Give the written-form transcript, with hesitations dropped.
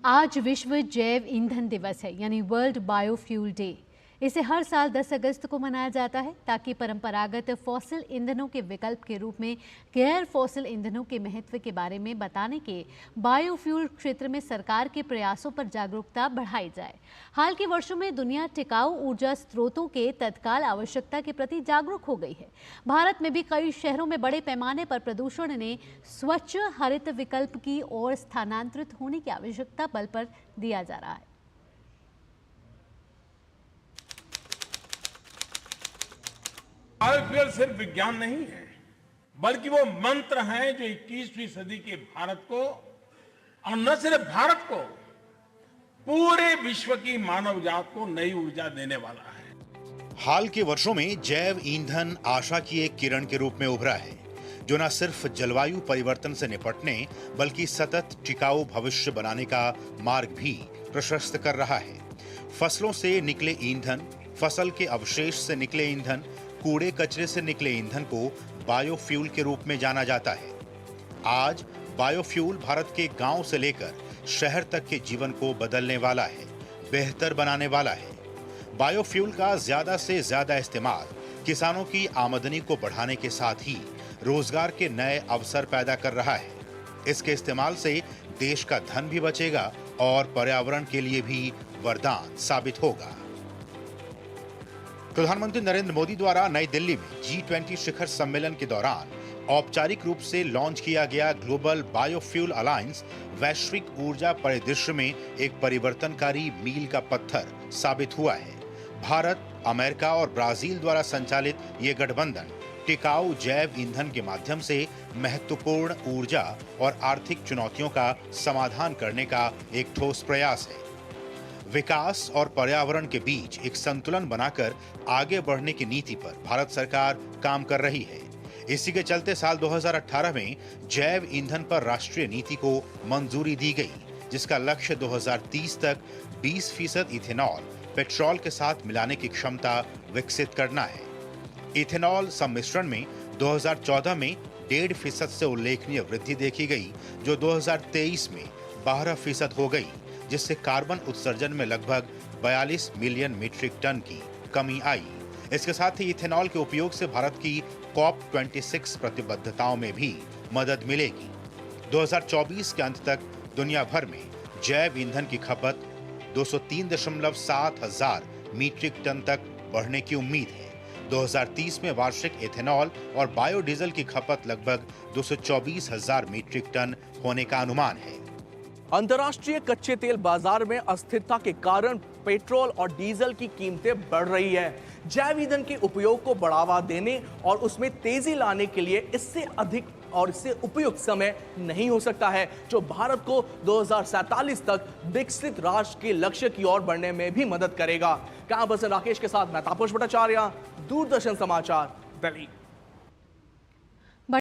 आज विश्व जैव ईंधन दिवस है यानी वर्ल्ड बायोफ्यूल डे। इसे हर साल 10 अगस्त को मनाया जाता है ताकि परंपरागत फॉसिल ईंधनों के विकल्प के रूप में गैर फॉसिल ईंधनों के महत्व के बारे में बताने के बायोफ्यूल क्षेत्र में सरकार के प्रयासों पर जागरूकता बढ़ाई जाए। हाल के वर्षों में दुनिया टिकाऊ ऊर्जा स्रोतों के तत्काल आवश्यकता के प्रति जागरूक हो गई है। भारत में भी कई शहरों में बड़े पैमाने पर प्रदूषण ने स्वच्छ हरित विकल्प की ओर स्थानांतरित होने की आवश्यकता बल पर दिया जा रहा है। बायोफ्यूल सिर्फ विज्ञान नहीं है, बल्कि वो मंत्र है जो 21वीं सदी के भारत को, और न सिर्फ भारत को, पूरे विश्व की मानव जात को नई ऊर्जा देने वाला है। हाल के वर्षों में जैव ईंधन आशा की एक किरण के रूप में उभरा है, जो न सिर्फ जलवायु परिवर्तन से निपटने बल्कि सतत टिकाऊ भविष्य बनाने का मार्ग भी प्रशस्त कर रहा है। फसलों से निकले ईंधन, फसल के अवशेष से निकले ईंधन, कूड़े कचरे से निकले ईंधन को बायोफ्यूल के रूप में जाना जाता है। आज बायोफ्यूल भारत के गांव से लेकर शहर तक के जीवन को बदलने वाला है, बेहतर बनाने वाला है। बायोफ्यूल का ज्यादा से ज्यादा इस्तेमाल किसानों की आमदनी को बढ़ाने के साथ ही रोजगार के नए अवसर पैदा कर रहा है। इसके इस्तेमाल से देश का धन भी बचेगा और पर्यावरण के लिए भी वरदान साबित होगा। प्रधानमंत्री नरेंद्र मोदी द्वारा नई दिल्ली में G20 शिखर सम्मेलन के दौरान औपचारिक रूप से लॉन्च किया गया ग्लोबल बायोफ्यूल अलायंस वैश्विक ऊर्जा परिदृश्य में एक परिवर्तनकारी मील का पत्थर साबित हुआ है। भारत, अमेरिका और ब्राजील द्वारा संचालित ये गठबंधन टिकाऊ जैव ईंधन के माध्यम से महत्वपूर्ण ऊर्जा और आर्थिक चुनौतियों का समाधान करने का एक ठोस प्रयास है। विकास और पर्यावरण के बीच एक संतुलन बनाकर आगे बढ़ने की नीति पर भारत सरकार काम कर रही है। इसी के चलते साल 2018 में जैव ईंधन पर राष्ट्रीय नीति को मंजूरी दी गई, जिसका लक्ष्य 2030 तक 20% इथेनॉल पेट्रोल के साथ मिलाने की क्षमता विकसित करना है। इथेनॉल सम्मिश्रण में 2014 में 1.5% से उल्लेखनीय वृद्धि देखी गई, जो 2023 में 12% हो गई, जिससे कार्बन उत्सर्जन में लगभग 42 मिलियन मीट्रिक टन की कमी आई। इसके साथ ही इथेनॉल के उपयोग से भारत की COP26 प्रतिबद्धताओं में भी मदद मिलेगी। 2024 के अंत तक दुनिया भर में जैव ईंधन की खपत 203.7 हजार मीट्रिक टन तक बढ़ने की उम्मीद है। 2030 में वार्षिक इथेनॉल और बायोडीजल की खपत लगभग 224 हजार मीट्रिक टन होने का अनुमान है। अंतर्राष्ट्रीय कच्चे तेल बाजार में अस्थिरता के कारण पेट्रोल और डीजल की कीमतें बढ़ रही है। जैव ईंधन के उपयोग को बढ़ावा देने और उसमें तेजी लाने के लिए इससे अधिक और इससे उपयुक्त समय नहीं हो सकता है, जो भारत को 2047 तक विकसित राष्ट्र के लक्ष्य की ओर बढ़ने में भी मदद करेगा। कैमरा पर्सन राकेश के साथ मैं तापस भट्टाचार्य, दूरदर्शन समाचार, दिल्ली।